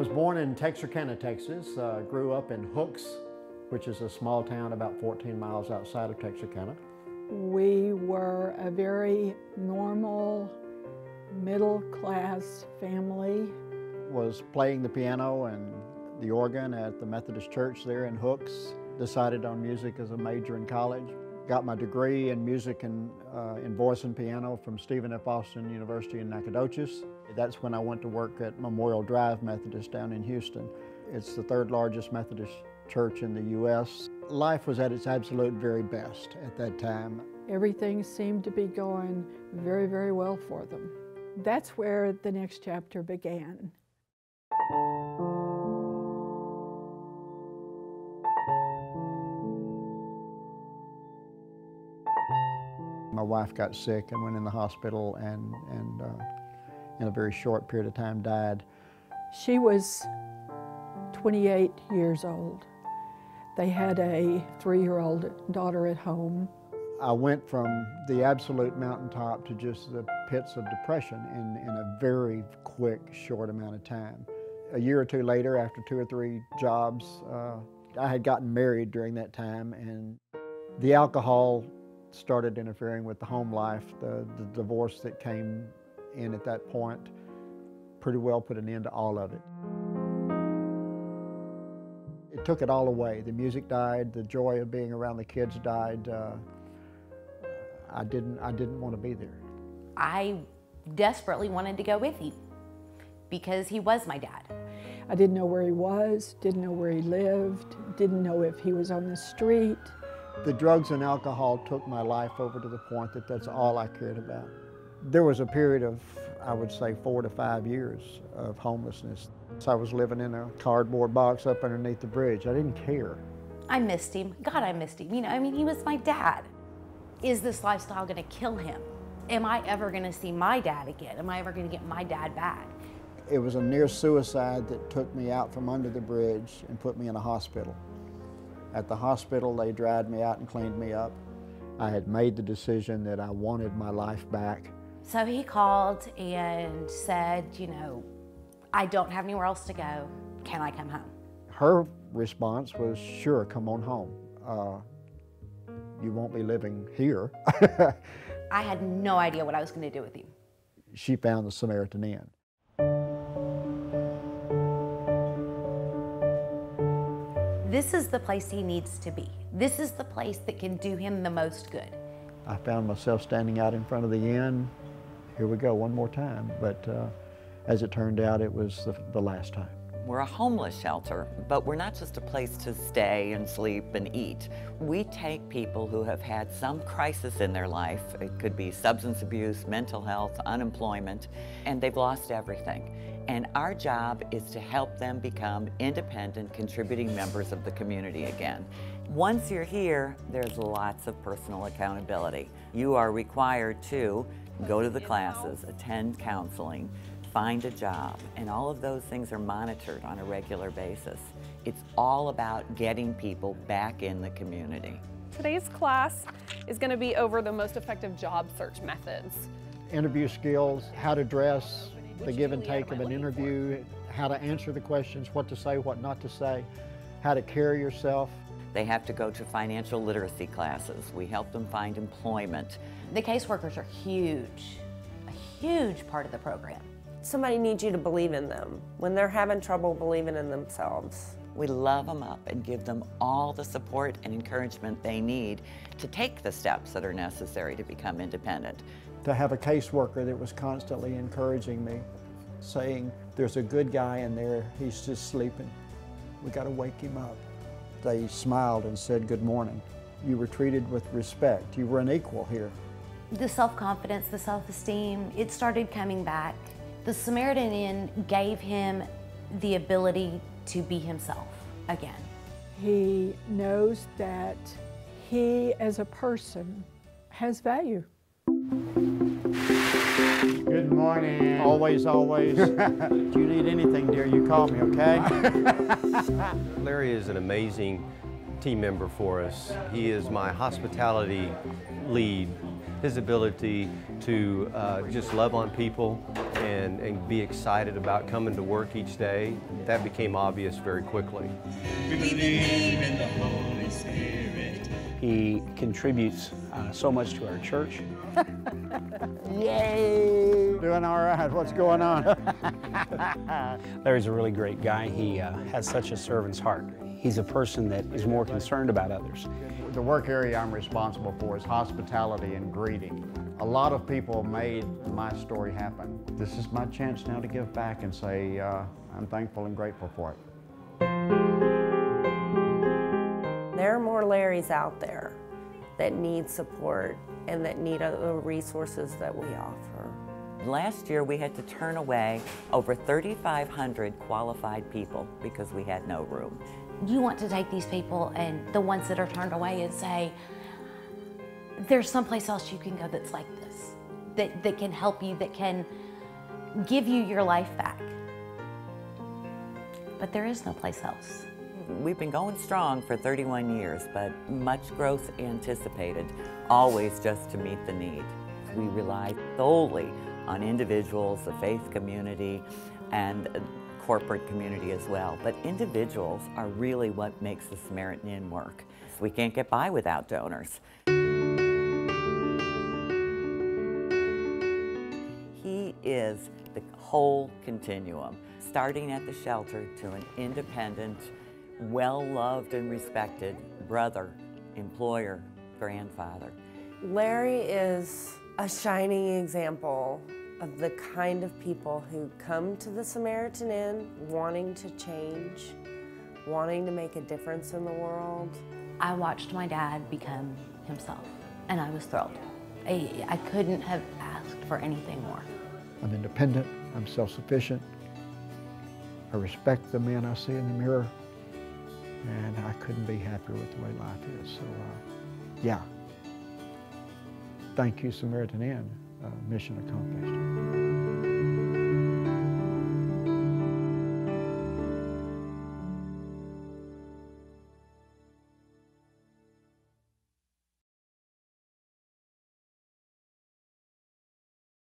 was born in Texarkana, Texas. Grew up in Hooks, which is a small town about 14 miles outside of Texarkana. We were a very normal, middle-class family. Was playing the piano and the organ at the Methodist Church there in Hooks. Decided on music as a major in college. Got my degree in music and in voice and piano from Stephen F. Austin University in Nacogdoches. That's when I went to work at Memorial Drive Methodist down in Houston. It's the third largest Methodist church in the U.S. Life was at its absolute very best at that time. Everything seemed to be going very, very well for them. That's where the next chapter began. My wife got sick and went in the hospital and in a very short period of time died. She was 28 years old. They had a 3-year-old daughter at home. I went from the absolute mountaintop to just the pits of depression in a very quick, short amount of time. A year or two later, after 2 or 3 jobs, I had gotten married during that time, and the alcohol started interfering with the home life. The divorce that came in at that point pretty well put an end to all of it. It took it all away. The music died, the joy of being around the kids died. I didn't want to be there. I desperately wanted to go with him because he was my dad. I didn't know where he was, didn't know where he lived, didn't know if he was on the street. The drugs and alcohol took my life over to the point that that's all I cared about. There was a period of, I would say, 4 to 5 years of homelessness. So I was living in a cardboard box up underneath the bridge. I didn't care. I missed him. God, I missed him. You know, I mean, he was my dad. Is this lifestyle going to kill him? Am I ever going to see my dad again? Am I ever going to get my dad back? It was a near suicide that took me out from under the bridge and put me in a hospital. At the hospital, they dried me out and cleaned me up. I had made the decision that I wanted my life back. So he called and said, you know, I don't have anywhere else to go. Can I come home? Her response was, sure, come on home. You won't be living here. I had no idea what I was going to do with him. She found the Samaritan Inn. This is the place he needs to be. This is the place that can do him the most good. I found myself standing out in front of the inn. Here we go, one more time. But as it turned out, it was the last time. We're a homeless shelter, but we're not just a place to stay and sleep and eat. We take people who have had some crisis in their life. It could be substance abuse, mental health, unemployment, and they've lost everything. And our job is to help them become independent, contributing members of the community again. Once you're here, there's lots of personal accountability. You are required to go to the classes, attend counseling, find a job, and all of those things are monitored on a regular basis. It's all about getting people back in the community. Today's class is going to be over the most effective job search methods. Interview skills, how to dress, the give and take of an interview, how to answer the questions, what to say, what not to say, how to carry yourself. They have to go to financial literacy classes. We help them find employment. The caseworkers are huge, a huge part of the program. Somebody needs you to believe in them when they're having trouble believing in themselves. We love them up and give them all the support and encouragement they need to take the steps that are necessary to become independent. To have a caseworker that was constantly encouraging me, saying, there's a good guy in there, he's just sleeping. We got to wake him up. They smiled and said good morning. You were treated with respect. You were an equal here. The self-confidence, the self-esteem, it started coming back. The Samaritan Inn gave him the ability to be himself again. He knows that he, as a person, has value. Good morning. Always, always. If you need anything, dear, you call me, okay? Larry is an amazing team member for us. He is my hospitality lead. His ability to just love on people and be excited about coming to work each day, that became obvious very quickly. We believe in the Holy Spirit. He contributes so much to our church. Yay! Doing all right. What's going on? Larry's a really great guy. He has such a servant's heart. He's a person that is more concerned about others. The work area I'm responsible for is hospitality and greeting. A lot of people made my story happen. This is my chance now to give back and say I'm thankful and grateful for it. There are more Larrys out there that need support and that need the resources that we offer. Last year we had to turn away over 3,500 qualified people because we had no room. You want to take these people and the ones that are turned away and say, there's someplace else you can go that's like this, that can help you, that can give you your life back. But there is no place else. We've been going strong for 31 years, but much growth anticipated, always just to meet the need. We rely solely on individuals, the faith community, and corporate community as well. But individuals are really what makes the Samaritan Inn work. We can't get by without donors. He is the whole continuum, starting at the shelter to an independent, well-loved and respected brother, employer, grandfather. Larry is a shining example of the kind of people who come to the Samaritan Inn wanting to change, wanting to make a difference in the world. I watched my dad become himself, and I was thrilled. I couldn't have asked for anything more. I'm independent, I'm self-sufficient, I respect the men I see in the mirror, and I couldn't be happier with the way life is. So, yeah. Thank you, Samaritan Inn. Mission accomplished.